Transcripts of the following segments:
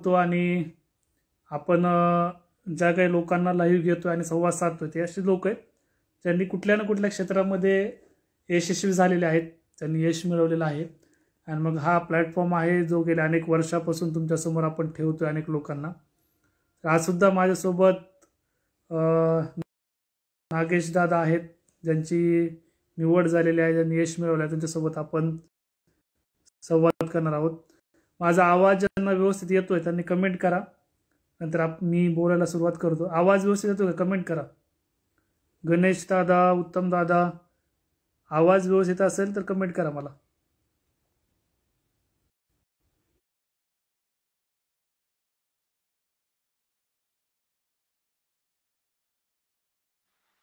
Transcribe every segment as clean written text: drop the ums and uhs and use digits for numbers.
होतो आणि आपण ज्या काही लोकांना लाईव्ह घेतो आणि संवाद साधतो ते असे लोक आहेत ज्यांनी कुठल्या ना कुठल्या क्षेत्रामध्ये यशस्वी झालेले आहेत, त्यांनी यश मिळवलेलं आहे. आणि मग हा प्लॅटफॉर्म आहे जो गेल्या अनेक वर्षापासून तुमच्यासमोर आपण ठेवतो अनेक लोकांना. तर आजसुद्धा माझ्यासोबत नागेश दादा आहेत, ज्यांची निवड झालेली आहे, ज्यांनी यश मिळवलं आहे. त्यांच्यासोबत आपण संवाद करणार आहोत. माझा आवाज ज्यांना व्यवस्थित येतोय त्यांनी कमेंट करा, नंतर मी बोलायला सुरुवात करतो. आवाज व्यवस्थित येतोय का कमेंट करा. गणेश दादा, उत्तम दादा, आवाज व्यवस्थित असेल तर कमेंट करा मला.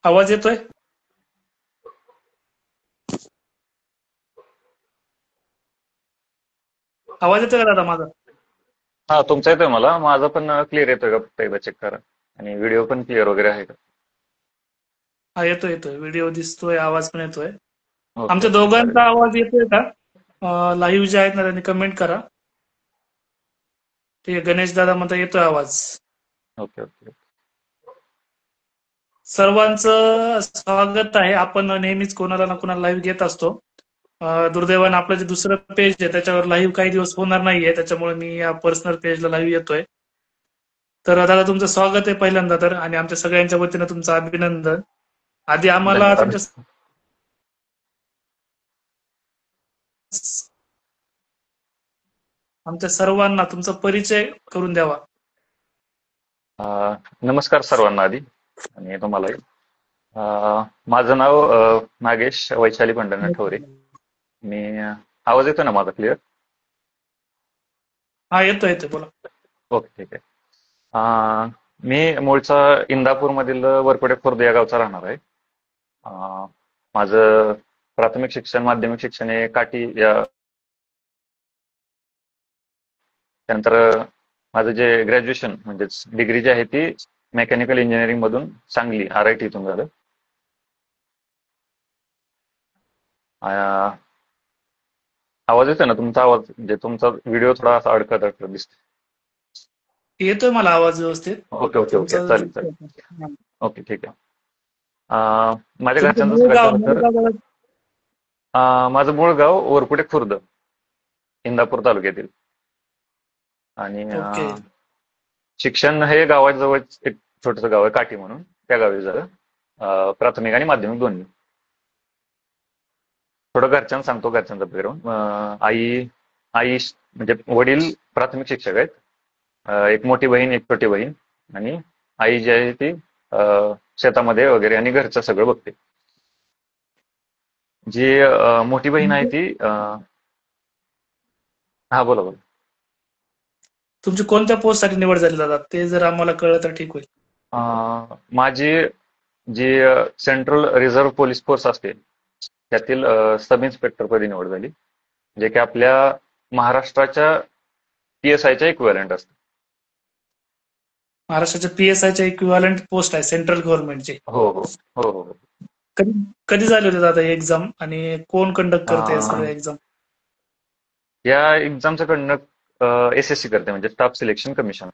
आवाज येतोय? आवाज येतोय का दादा माझा? हा, तुमचा येतोय मला. माझा पण क्लिअर येतोय का फक्त एकदा चेक करा. आणि व्हिडिओ पण क्लिअर वगैरे आहे का? हा, येतोय येतोय. व्हिडिओ दिसतोय, आवाज पण येतोय. ओके आमच्या ओके, चालेल. दोघांचा आवाज येतोय का? लाईव्ह जे आहेत ना त्यांनी कमेंट करा. ठीक आहे, गणेश दादा म्हणता येतोय आवाज. Okay okay. सर्वांचं स्वागत आहे. आपण नेहमीच कोणाला ना कोणाला लाईव्ह घेत असतो. दुर्दैवाने आपलं जे दुसरं पेज आहे त्याच्यावर लाईव्ह काही दिवस होणार नाहीये, त्याच्यामुळे मी या पर्सनल पेजला लाईव्ह येतोय. तर दादा तुमचं स्वागत आहे पहिल्यांदा तर, आणि आमच्या सगळ्यांच्या वतीनं तुमचं अभिनंदन. आधी आम्हाला धन्यवाद. तुमच्या आमच्या सर्वांना तुमचा परिचय करून द्यावा. नमस्कार सर्वांना आधी, आणि तुम्हालाही. माझं नाव नागेश वैशाली पंढरनाथ ठोरे. मी आवाज येतोय ना माझा क्लिअर? हा, येतोय येतोय, बोला. ओके, ठीक आहे. मी मूळचा इंदापूरमधील वरपडे खुर्द या गावचा राहणार आहे. माझं प्राथमिक शिक्षण, माध्यमिक शिक्षण हे काटी या, त्यानंतर माझं जे ग्रॅज्युएशन म्हणजेच डिग्री जी आहे ती मेकॅनिकल इंजिनिअरिंग मधून सांगली RIT इथून झालं. अं, आवाज येतोय ना तुमचा? आवाज म्हणजे तुमचा व्हिडिओ थोडा असा अडकत अडकत दिसतो. येतोय मला आवाज व्यवस्थित ओके ओके ओके, तुमचं. चालेल चालेल. ओके, ठीक आहे. माझ्या तुमचं घरच्यांचं मूळ सांगायचं गाव झालं मूळ तर गाव माझं मूळ गाव वरपुडे खुर्द, इंदापूर तालुक्यातील. आणि ओके. शिक्षण हे गावाजवळ एक छोटंसं गाव आहे काठी म्हणून, त्या गावी झालं. प्राथमिक आणि माध्यमिक दोन्ही. थोडं घरच्यांना सांगतो, घरच्यांचा बॅकग्राऊंड. आई आई म्हणजे वडील प्राथमिक शिक्षक आहेत. एक मोठी बहीण, एक छोटी बहीण. आणि आई जी आहे ती शेतामध्ये वगैरे आणि घरचं सगळं बघते. जी मोठी बहीण आहे ती हा, बोला बोला. तुमची कोणत्या पोस्ट साठी निवड झाली दादा, ते जर आम्हाला कळलं तर ठीक होईल. माझी जी सेंट्रल रिझर्व्ह पोलीस फोर्स असते त्यातील सब इन्स्पेक्टर पदी निवड झाली, जे की आपल्या महाराष्ट्राच्या PSIच्या इक्विव्हॅलंट असतं. महाराष्ट्राच्या PSIच्या इक्विव्हॅलंट पोस्ट आहे सेंट्रल गव्हर्नमेंटची. हो हो हो हो. कधी कधी झाले होते दादा ही एक्झाम, आणि कोण कंडक्ट करते सगळ्या एक्झाम? या एक्झामचं कंडक्ट SSC करते, म्हणजे स्टाफ सिलेक्शन कमिशन.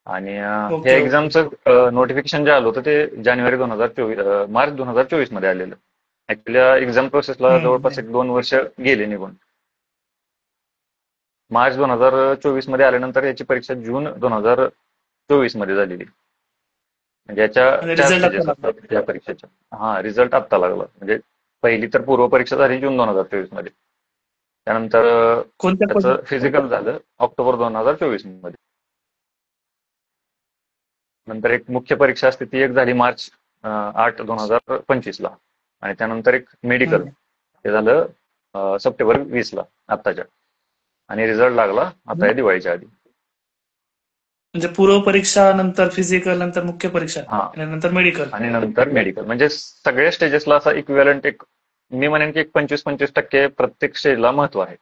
आणि या ओके ओके. एक्झामचं नोटिफिकेशन जे आलं होतं ते जानेवारी 2024, मार्च 2024 मध्ये आलेलं. ऍक्च्युली या एक्झाम प्रोसेसला जवळपास 1-2 वर्ष गेले निघून. मार्च 2024 मध्ये आल्यानंतर याची परीक्षा जून 2024 मध्ये झालेली. म्हणजे याच्या म्हणजे 4 रिझल्ट स्टेजेस आता असतात या परीक्षेच्या. हा, रिझल्ट आत्ता लागला. म्हणजे पहिली तर पूर्व परीक्षा झाली जून 2024 मध्ये. त्यानंतर कोणत्या त्याचं फिजिकल झालं ऑक्टोबर 2024 मध्ये. नंतर एक मुख्य परीक्षा असते ती एक झाली मार्च 8, 2025 ला. आणि त्यानंतर एक मेडिकल ते झालं सप्टेंबर 20 ला आत्ताच्या. आणि रिझल्ट लागला आता या दिवाळीच्या आधी. म्हणजे पूर्व परीक्षा नंतर फिजिकल, नंतर मुख्य परीक्षा, हा, आणि नंतर मेडिकल. आणि नंतर मेडिकल. म्हणजे सगळ्या स्टेजेसला असा इक्विव्हॅलंट एक, मी म्हणेन की एक 25% प्रत्येक स्टेजला महत्व आहे.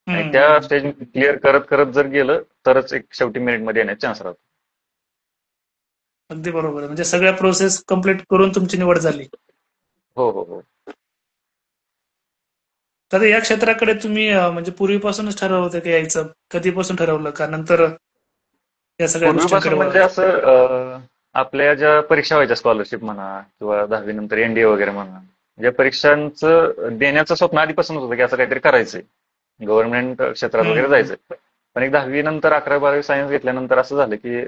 आणि त्या स्टेज क्लिअर करत करत जर गेलं तरच एक शेवटी मेरिट मध्ये येण्याचे चान्स राहतो. अगदी बरोबर आहे. म्हणजे सगळ्या प्रोसेस कम्प्लीट करून तुमची निवड झाली. हो हो हो. तर या क्षेत्राकडे तुम्ही म्हणजे पूर्वीपासूनच ठरवलं होतं की यायचं, कधीपासून ठरवलं का नंतर या सगळ्या गोष्टींकडे पूर्वीपासून म्हणजे वळाल? असं आपल्या ज्या परीक्षा व्हायच्या स्कॉलरशिप म्हणा किंवा 10वी नंतर एनडीए वगैरे म्हणा, ज्या परीक्षांचं देण्याचं स्वप्न आधीपासूनच होतं की असं काहीतरी करायचंय, गव्हर्नमेंट क्षेत्रात वगैरे हम्म. जायचंय. पण एक 10वी नंतर 11वी 12वी सायन्स घेतल्यानंतर असं झालं की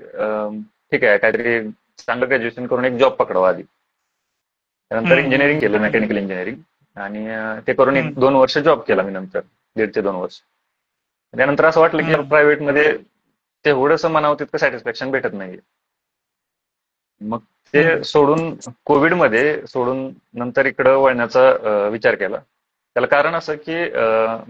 ठीक आहे, काहीतरी चांगलं ग्रॅज्युएशन करून एक जॉब पकडावा आधी. त्यानंतर इंजिनिअरिंग हम्म. केलं, मेकॅनिकल इंजिनिअरिंग. आणि ते करून हम्म. 1-2 वर्ष जॉब केला मी नंतर, 1.5 ते 2 वर्ष. त्यानंतर असं वाटलं की हम्म. प्रायव्हेटमध्ये तेवढंसं म्हणावं तितकं सॅटिस्फॅक्शन भेटत नाहीये. मग ते हम्म. सोडून कोविडमध्ये सोडून नंतर इकडं वळण्याचा विचार केला. त्याला कारण असं की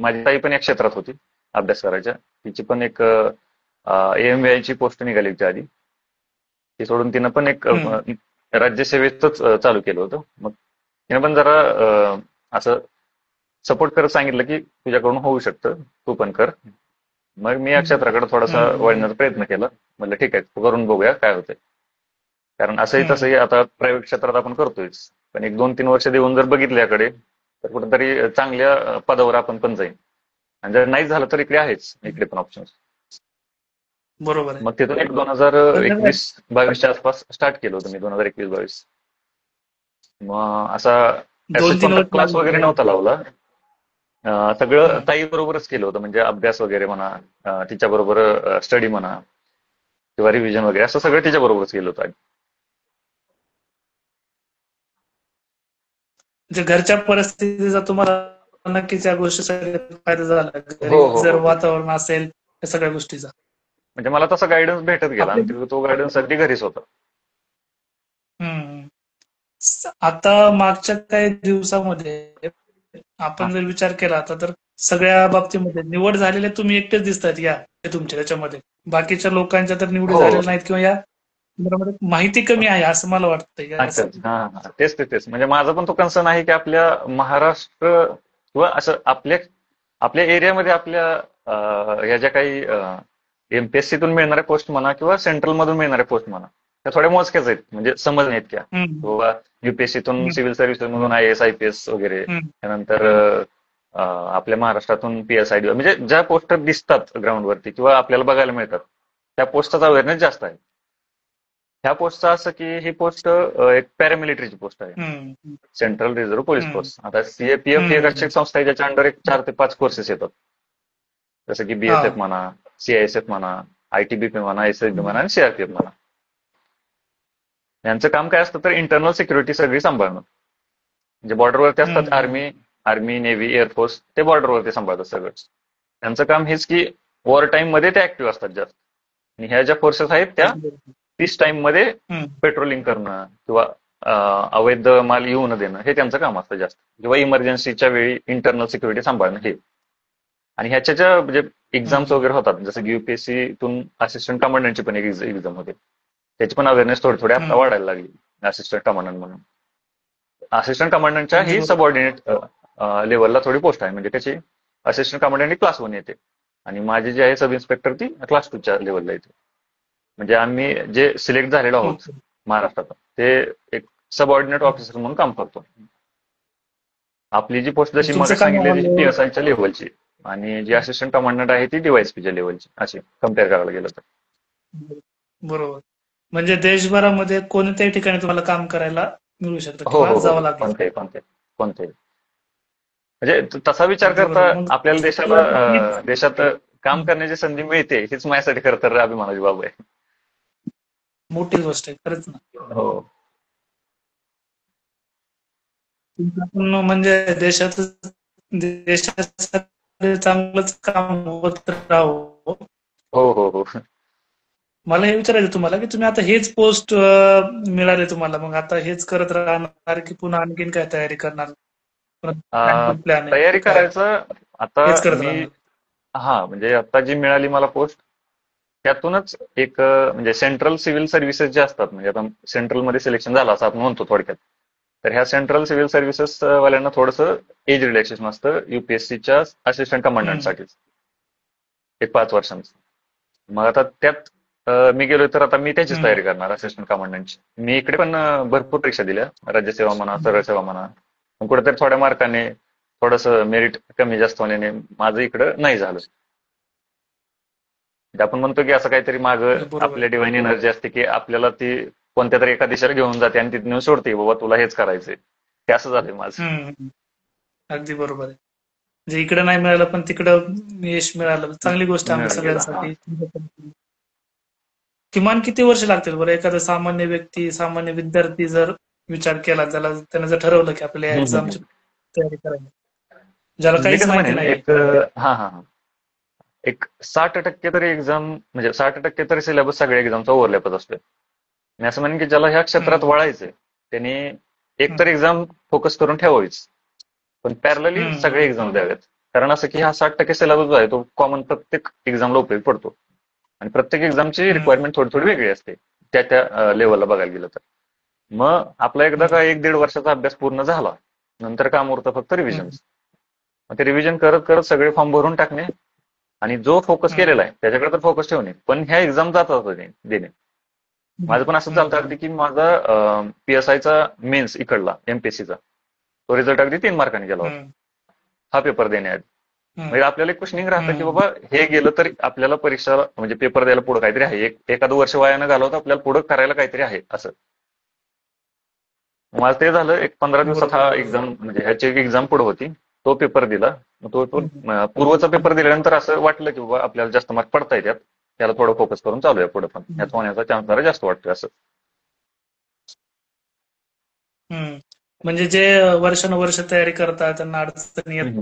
माझी ताई पण या क्षेत्रात होती अभ्यास करायच्या. तिची पण एक AMVI ची पोस्ट निघाली होती आधी. ती सोडून तिनं पण एक हम्म. राज्यसेवेतच चालू केलं होतं. मग तिनं पण जरा असं सपोर्ट करत सांगितलं की तुझ्याकडून होऊ शकतं, तू पण कर. मग मी या क्षेत्राकडे थोडासा हम्म. वळण्याचा प्रयत्न केला. म्हणलं ठीक आहे, करून बघूया काय होतंय. कारण असंही हम्म. तसंही आता प्रायव्हेट क्षेत्रात आपण करतोयच, पण एक 2-3 वर्ष देऊन जर बघितलं याकडे, तर कुठेतरी चांगल्या पदावर आपण पण जाईल. आणि जर नाही झालं तर इकडे आहेच, इकडे पण ऑप्शन. बरोबर आहे. मग तिथून एक 2021-22च्या आसपास स्टार्ट केलं होतं मी, 2021-22. मग असा दोन ऍसेट तीन कोणता वर्ष क्लास लागले वगैरे तुम्हाला. नव्हता लावला. सगळं हम्म. ताई बरोबरच केलं होतं, म्हणजे अभ्यास वगैरे म्हणा, तिच्याबरोबर स्टडी म्हणा किंवा रिव्हिजन वगैरे, असं सगळं तिच्याबरोबरच केलं होतं. म्हणजे घरच्या परिस्थितीचा तुम्हाला नक्कीच या गोष्टीचा फायदा झाला, हो घरी हो जर हो हो. वातावरण असेल या सगळ्या गोष्टीचा. म्हणजे मला तसा गायडन्स भेटत गेला आपले आणि तो गायडन्स अगदी घरीच होता. हम्म. आता मागच्या काही दिवसामध्ये हा. आपण जर विचार केला आता, तर सगळ्या बाबतीमध्ये निवड झालेले तुम्ही एकटेच दिसतात या तुमच्या त्याच्यामध्ये. बाकीच्या लोकांच्या तर निवडी हो. झालेल्या नाहीत, किंवा या संदर्भामध्ये माहिती कमी आहे असं मला वाटतंय का अच्छा असं? अच्छा. हा हा, तेच म्हणजे माझा पण तो कन्सर्न आहे की आपल्या महाराष्ट्र किंवा असं आपल्या आपल्या एरियामध्ये आपल्या ह्या ज्या काही MPSC मिळणाऱ्या पोस्ट म्हणा किंवा सेंट्रल मधून मिळणाऱ्या पोस्ट म्हणा, त्या थोड्या मोजक्याच आहेत, म्हणजे समज नाहीत क्या. हम्म. किंवा UPSC हम्म. सिव्हिल सर्व्हिसेस मधून IAS IPS वगैरे, हम्म. त्यानंतर आपल्या महाराष्ट्रातून PSID, म्हणजे ज्या पोस्ट दिसतात ग्राउंडवरती किंवा आपल्याला बघायला मिळतात, त्या पोस्टचा अवेअरनेस जास्त आहे. ह्या पोस्टचं असं की ही पोस्ट एक पॅरामिलिटरीची पोस्ट आहे, हम्म. सेंट्रल रिझर्व्ह पोलीस हम्म. फोर्स. आता CAPF ही एक अशी हम्म. एक संस्था आहे ज्याच्या अंडर एक 4 ते 5 कोर्सेस येतात, जसं की हा. BSF म्हणा, CISF म्हणा, ITBP म्हणा, SSB म्हणा आणि CRPF म्हणा. यांचं काम काय असतं तर इंटरनल सिक्युरिटी सगळी सांभाळणं. म्हणजे बॉर्डरवरती असतात हम्म. आर्मी, नेव्ही, एअरफोर्स, ते बॉर्डरवरती सांभाळतात सगळं. त्यांचं काम हेच की वॉर टाइम मध्ये ते ऍक्टिव्ह असतात जास्त. आणि ह्या ज्या फोर्सेस आहेत त्या पीस टाइम मध्ये हम्म. पेट्रोलिंग करणं किंवा अवैध माल येऊ न देणं, हे त्यांचं काम असतं जास्त. किंवा इमर्जन्सीच्या वेळी इंटरनल सिक्युरिटी सांभाळणं हे. आणि ह्याच्या ज्या म्हणजे एक्झाम्स हम्म. वगैरे होतात, जसं की UPSC असिस्टंट कमांडंटची पण एक एक्झाम होते, त्याची पण अवेअरनेस थोडी आता हम्म. वाढायला लागली. असिस्टंट कमांडंट म्हणून, असिस्टंट कमांडंटच्या अगदी ही बरोबर. सबऑर्डिनेट लेवलला थोडी पोस्ट आहे, म्हणजे त्याची असिस्टंट कमांडंट क्लास 1 येते आणि माझी जी आहे सब इन्स्पेक्टर ती क्लास 2च्या लेवलला येते. म्हणजे आम्ही जे सिलेक्ट झालेलो आहोत ओके. महाराष्ट्रात, ते एक सबऑर्डिनेट ऑफिसर म्हणून काम करतो. आपली जी पोस्ट जशी तुमचं मग काम सांगितली PSIच्या लेवलची, आणि जी असिस्टंट कमांडंट आहे ती DYSPच्या लेवलची, अशी कम्पेअर करायला गेलं तर. बरोबर. म्हणजे देशभरामध्ये कोणत्याही ठिकाणी तुम्हाला काम करायला मिळू शकतं हो किंवा हो हो जावं हो, लागेल. कोणते म्हणजे तसा विचार अगदी करता बरोबर. मग आपल्याला देशात काम करण्याची संधी मिळते, हीच माझ्यासाठी खरं तर अभिमानाची बाब आहे. मोठी गोष्ट आहे खरंच ना. हो तुमचं पण म्हणजे देशासाठी चांगलंच काम होत राहो. हो हो हो. मला हे विचारायचं तुम्हाला की तुम्ही आता हेच पोस्ट मिळाले तुम्हाला, मग आता हेच करत राहणार की पुन्हा आणखीन काय तयारी करणार? प्लॅन आहे तयारी काय? करायचं आता हेच करत मी. राहणार? हा, म्हणजे आता जी मिळाली मला पोस्ट, त्यातूनच एक म्हणजे सेंट्रल सिव्हिल सर्व्हिसेस जे असतात, म्हणजे आता सेंट्रलमध्ये सिलेक्शन झालं असं आपण म्हणतो थोडक्यात, तर ह्या सेंट्रल सिव्हिल सर्व्हिसेस वाल्यांना थोडंसं एज रिलॅक्सेशन असतं UPSCच्या असिस्टंट कमांडंटसाठीच, एक 5 वर्षांचं. मग आता त्यात मी गेलोय तर आता मी त्याचीच तयारी करणार, असिस्टंट कमांडंटची. मी इकडे पण भरपूर परीक्षा दिल्या, राज्यसेवा म्हणा, सरळ सेवा म्हणा. पण कुठेतरी थोड्या मार्काने, थोडंसं मेरिट कमी जास्त होण्याने माझं इकडं नाही झालं. म्हणजे आपण म्हणतो की असं काहीतरी मागं बरोबर आपल्या डिव्हाइन एनर्जी असते की आपल्याला ती कोणत्या तरी एका दिशेला घेऊन जाते आणि तिथून सोडते, बाबा तुला हेच करायचंय. ते असं झालंय माझं. हम्म. अगदी बरोबर आहे. म्हणजे इकडे नाही मिळालं पण तिकडं यश मिळालं, चांगली गोष्ट आहे आमच्या मिळून गेला. हा. सगळ्यांसाठी. किमान किती वर्ष लागतील बरं एखादा सामान्य व्यक्ती, सामान्य विद्यार्थी जर विचार केला, त्यानं जर ठरवलं की आपल्या हम्म, हम्म, एक्झामची हम्म. तयारी करायची, ज्याला मी काहीच कसं माहिती म्हणेन, नाहीये. एक हा हा हा एक 60% तरी एक्झाम, म्हणजे 60% तरी सिलेबस सगळ्या एक्झामचा ओव्हरलॅपच असतोय. मी असं म्हणेन की ज्याला ह्या क्षेत्रात हम्म. वळायचंय त्यांनी एक तर हम्म. एक्झाम फोकस करून ठेवावीच, पण पॅरलली सगळे हम्म. एक्झाम द्यावेत. कारण असं की हा 60% सिलेबस जो आहे तो कॉमन प्रत्येक एक्झामला उपयोगी पडतो. आणि प्रत्येक एक्झामची हम्म. रिक्वायरमेंट थोडी थोडी वेगळी असते त्या त्या लेवलला बघायला गेलं तर. मग आपला एकदा हम्म. का 1-1.5 वर्षाचा अभ्यास पूर्ण झाला, नंतर काम उरतं फक्त रिव्हिजन. हम्म. मग ते रिव्हिजन करत करत सगळे फॉर्म भरून टाकणे आणि जो फोकस हम्म. केलेला आहे त्याच्याकडे तर फोकस ठेवणे, पण ह्या एक्झाम जातात देणे. माझं पण असंच झालं हम्म. अगदी की माझा PSIचा मेन्स इकडला MPSCचा तो रिझल्ट अगदी 3 मार्कांनी गेला होता हम्म. हा पेपर देण्याआधी. हम्म. म्हणजे आपल्याला एक क्वेश्चनिंग राहतं की हम्म. बाबा हे गेलं तरी आपल्याला परीक्षा म्हणजे पेपर द्यायला पुढे काहीतरी आहे, एखादं वर्ष वायानं घालवतं आपल्याला पुढे करायला काहीतरी आहे असं. मला ते झालं, एक 15 दिवसात बरोबर हा बरोबर. एक्झाम म्हणजे ह्याची एक एक्झाम पुढे होती, तो पेपर दिला. मग तो हम्म. पूर्वचा पेपर दिल्यानंतर असं वाटलं की बाबा आपल्याला जास्त मार्क पडता येतात, त्याला थोडं फोकस करून चालूया पुढे, पण ह्याचा होण्याचा चान्स जरा जास्त वाटतोय असं. हम्म. म्हणजे जे वर्षानुवर्ष तयारी करतात त्यांना अडचणी हम्म,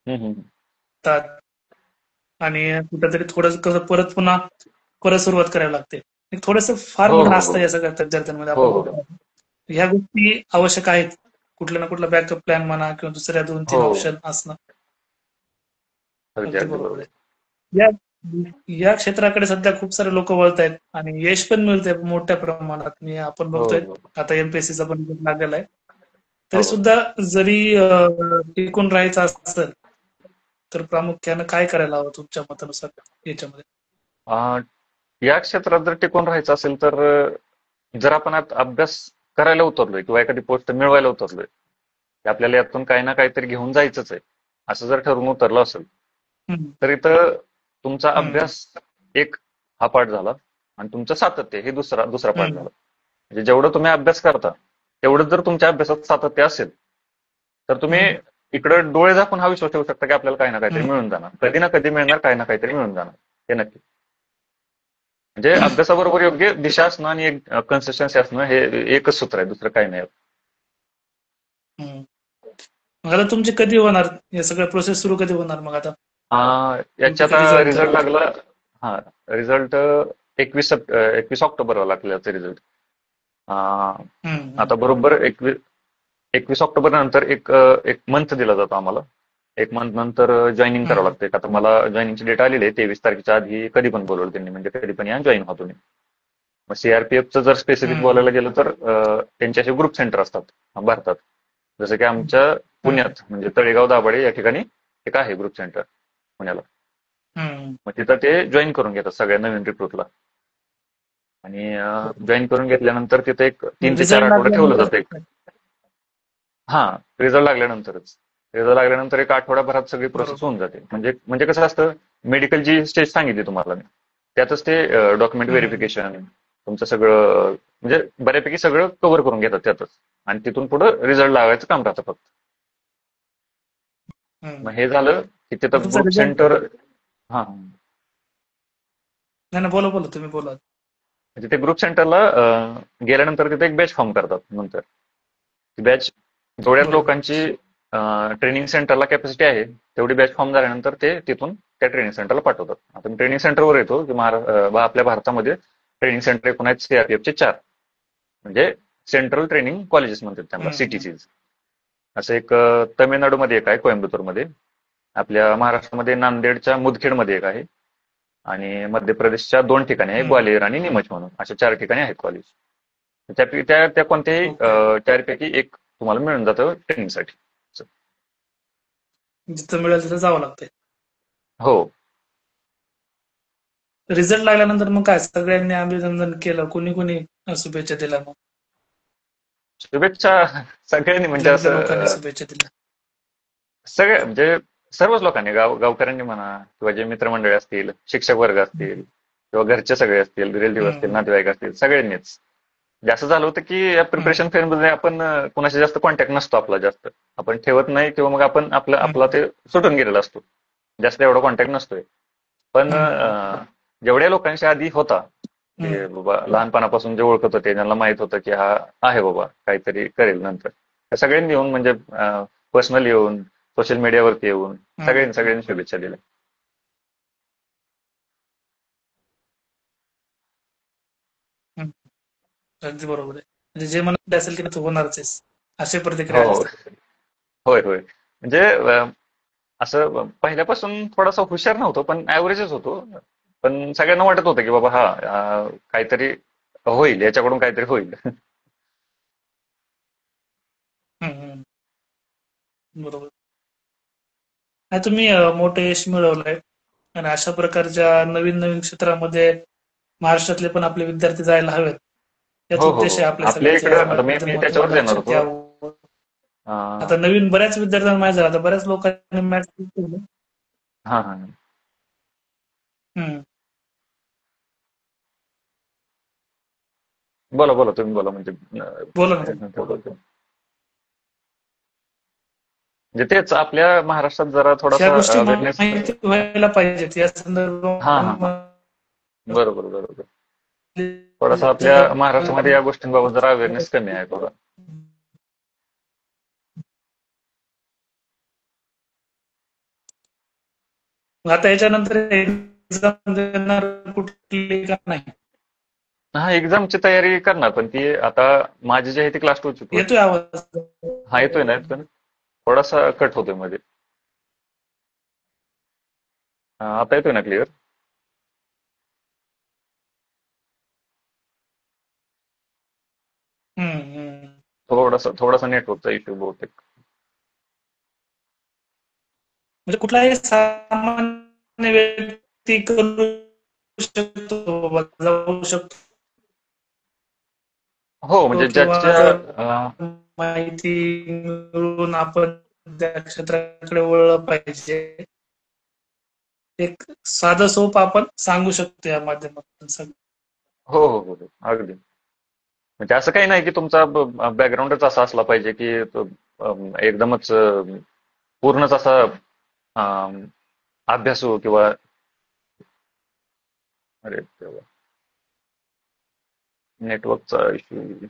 हम्म, हम्म. येतात आणि कुठेतरी थोडं कसं परत सुरुवात करावी लागते. थोडंसं फार हो मन हो असतं हो या सगळ्या विद्यार्थ्यांमध्ये. हो आपण हो ह्या गोष्टी आवश्यक आहेत. कुठला ना कुठला बॅकअप प्लॅन म्हणा किंवा दुसऱ्या 2-3 हो. ऑप्शन असणं. अगदी अगदी अगदी बरोबर बरोबर. आहे. या या क्षेत्राकडे सध्या खूप सारे लोक वळत आहेत आणि यश पण मिळतंय मोठ्या प्रमाणात. आपण हो बघतोय हो आता MPSCचा पण result लागलेला आहे. तरी हो. सुद्धा जरी टिकून राहायचं असेल तर प्रामुख्यानं काय करायला हवं तुमच्या मतानुसार याच्यामध्ये? अं, या क्षेत्रात जर टिकून राहायचं असेल तर जर आपण आता अभ्यास करायला उतरलोय किंवा एखादी पोस्ट मिळवायला उतरलोय, की आपल्याला यातून काही ना काहीतरी घेऊन जायचंच आहे असं जर ठरवून उतरलं असेल, हम्म. तर इथं तुमचा हम्म. अभ्यास एक हा पार्ट झाला आणि तुमचं सातत्य हे दुसरा दुसरा पार्ट हम्म. झाला. म्हणजे जेवढं तुम्ही अभ्यास करता तेवढं जर तुमच्या अभ्यासात सातत्य असेल तर तुम्ही हम्म. इकडे डोळे झाकून हा विश्वास ठेवू शकता की आपल्याला काही ना काहीतरी हम्म. मिळून जाणार, कधी ना कधी मिळणार, काही ना काहीतरी मिळून जाणार, हे नक्की. म्हणजे अभ्यासाबरोबर योग्य दिशा असणं आणि एक कन्सिस्टन्सी असणं हे एकच सूत्र आहे, दुसरं काही नाही. हम्म. मग आता तुमचे कधी होणार हे सगळं प्रोसेस सुरू कधी होणार मग आता याच्यात MPSC रिझल्ट? रिझल्ट लागला. हा, रिझल्ट 21 ऑक्टोबरला लागला याचा रिझल्ट. हम्म. आता बरोबर 21 ऑक्टोबर नंतर एक एक मंथ दिला जातो आम्हाला. एक मंथ नंतर जॉईनिंग करावं हम्म. लागतं. आता मला जॉईनिंगची डेट आलेली आहे 23 तारखेच्या आधी कधी पण बोलवलं त्यांनी, म्हणजे कधी पण या जॉईन व्हा तुम्ही. मग CRPFचं जर स्पेसिफिक हम्म. बोलायला गेलं तर त्यांचे असे ग्रुप सेंटर असतात भारतात. जसं की आमच्या हम्म. पुण्यात म्हणजे तळेगाव दाभाडे या ठिकाणी एक आहे ग्रुप सेंटर पुण्याला. हम्म. मग तिथं ते जॉईन करून घेतात सगळ्या नवीन रिक्रूटला. आणि जॉईन करून घेतल्यानंतर तिथे एक 3 ते 4 रिझल्ट आठवडे ठेवलं जातं एक. लागल्यानंतर हा, रिझल्ट लागल्यानंतरच. रिझल्ट लागल्यानंतर एक आठवड्याभरात सगळी प्रोसेस बरोबर. होऊन जाते. म्हणजे म्हणजे कसं असतं, मेडिकल जी स्टेज सांगितली तुम्हाला मी, त्यातच ते डॉक्युमेंट हम्म. व्हेरिफिकेशन तुमचं सगळं म्हणजे बऱ्यापैकी सगळं कव्हर करून घेतात त्यातच. आणि तिथून पुढे रिझल्ट लावायचं काम राहतं फक्त. मग हम्म. हे झालं की मग तिथं तुमचा ग्रुप रिझल्ट सेंटर. हा, नाही नाही, बोला बोला, तुम्ही बोला. म्हणजे ते ग्रुप सेंटरला गेल्यानंतर तिथे एक बॅच फॉर्म करतात नंतर. ती बॅच जेवढ्या बरोबर. लोकांची ट्रेनिंग सेंटरला कॅपॅसिटी आहे तेवढी बॅच फॉर्म झाल्यानंतर ते तिथून त्या ट्रेनिंग सेंटरला पाठवतात. आपण ट्रेनिंग सेंटरवर येतो की आपल्या भारतामध्ये ट्रेनिंग सेंटर एकूण आहेत CRPFचे 4, म्हणजे सेंट्रल ट्रेनिंग कॉलेजेस म्हणतात त्यांना, हम्म. CTCs. असं एक तमिळनाडूमध्ये एक आहे, कोइंबतूरमध्ये. आपल्या महाराष्ट्रामध्ये नांदेडच्या मुदखेडमध्ये एक आहे आणि मध्य प्रदेशच्या 2 ठिकाणी आहे, हम्म. ग्वालियर आणि नीमच म्हणून, अशा 4 ठिकाणी आहेत कॉलेज. त्यापैकी त्या कोणत्याही ओके. 4पैकी एक तुम्हाला मिळून जातं ट्रेनिंगसाठी. जिथं मिळेल तिथं जावं लागतंय. हो. रिझल्ट लागल्यानंतर मग काय सगळ्यांनी अभिनंदन केलं, कुणी कुणी शुभेच्छा दिल्या मग? शुभेच्छा सगळ्यांनी म्हणजे घरातल्या असं लोकांनी शुभेच्छा दिल्या. म्हणजे सर्वच लोकांनी गावकऱ्यांनी म्हणा किंवा जे मित्रमंडळी असतील, शिक्षक वर्ग असतील किंवा घरचे सगळे असतील, रिलेटिव्ह असतील, हम्म, नातेवाईक असतील, सगळ्यांनीच जास्त झालं होतं की या हम्म, प्रिपरेशन फेज मध्ये आपण कुणाशी जास्त कॉन्टॅक्ट नसतो आपला जास्त. आपण ठेवत नाही किंवा मग आपण आपला हम्म, ते सुटून गेलेला असतो. जास्त एवढा कॉन्टॅक्ट नसतोय. पण हम्म, जेवढ्या लोकांशी आधी होता, हम्म, की बाबा लहानपणापासून जे ओळखत होते, ज्यांना माहित होतं की हा आहे बाबा काहीतरी करेल नंतर, त्या सगळ्यांनी येऊन म्हणजे पर्सनली येऊन, सोशल मीडियावरती येऊन हम्म, सगळ्यांनी शुभेच्छा दिल्या. हम्म. अगदी बरोबर आहे. म्हणजे जे मला असेल की तू होणारच आहेस, अशी प्रतिक्रिया हो, असते. होय होय. म्हणजे असं पहिल्यापासून थोडासा हुशार नव्हतो, पण ऍव्हरेजच होतो. पण सगळ्यांना वाटत होतं की बाबा हा काहीतरी होईल, याच्याकडून काहीतरी होईल. हम्म, बरोबर. नाही तुम्ही मोठं यश मिळवलंय आणि अशा प्रकारच्या नवीन नवीन क्षेत्रामध्ये महाराष्ट्रातले पण आपले विद्यार्थी जायला हवेत. याच हो हो उद्देश हो. आहे आपल्या आपल्या सगळ्यांच्या या इकडं आता मी माध्यमातून त्याच्यावरच येणार लक्षात होतो. यावं. अं, आता नवीन बऱ्याच विद्यार्थ्यांना माहिती झालं, आता बऱ्याच लोकांनी मॅथ्स केलं. हा हा. हम्म. बोला बोला, तुम्ही बोला म्हणजे बोला ना तुम्ही. म्हणजे तेच आपल्या महाराष्ट्रात जरा ह्या थोडासा गोष्टी अवेअरनेस. माहिती व्हायला पाहिजेत या हा संदर्भात हा हा. बरोबर बरोबर. थोडासा जर आपल्या महाराष्ट्रामध्ये या गोष्टींबाबत जरा अवेअरनेस कमी आहे थोडा. आता याच्यानंतर एक्झाम देणार कुठली का नाही? हा, एक्झामची तयारी करणार, पण ती आता माझी जी आहे ती क्लास 2 ची येतोय पोस्ट. आवाज? हा येतोय ना, येतोय ना. थोडासा कट होतोय मध्ये. आता येतोय ना क्लिअर? हम्म, हम्म. थोडासा नेटवर्कचा इश्यू बहुतेक. म्हणजे कुठलाही सामान्य व्यक्ती करू शकतो बाबा, जाऊ शकतो हो म्हणजे किंवा ज्याच्या जर माहिती मिळवून आपण त्या क्षेत्राकडे वळलं पाहिजे. एक साधं सोप आपण सांगू शकतो या माध्यमातून सगळं. हो हो हो हो, अगदी. म्हणजे असं काही नाही की तुमचा बॅकग्राऊंडच असा असला पाहिजे की तो, एकदमच पूर्णच असा अम, अभ्यासू किंवा अरे नेटवर्कचा इश्यू.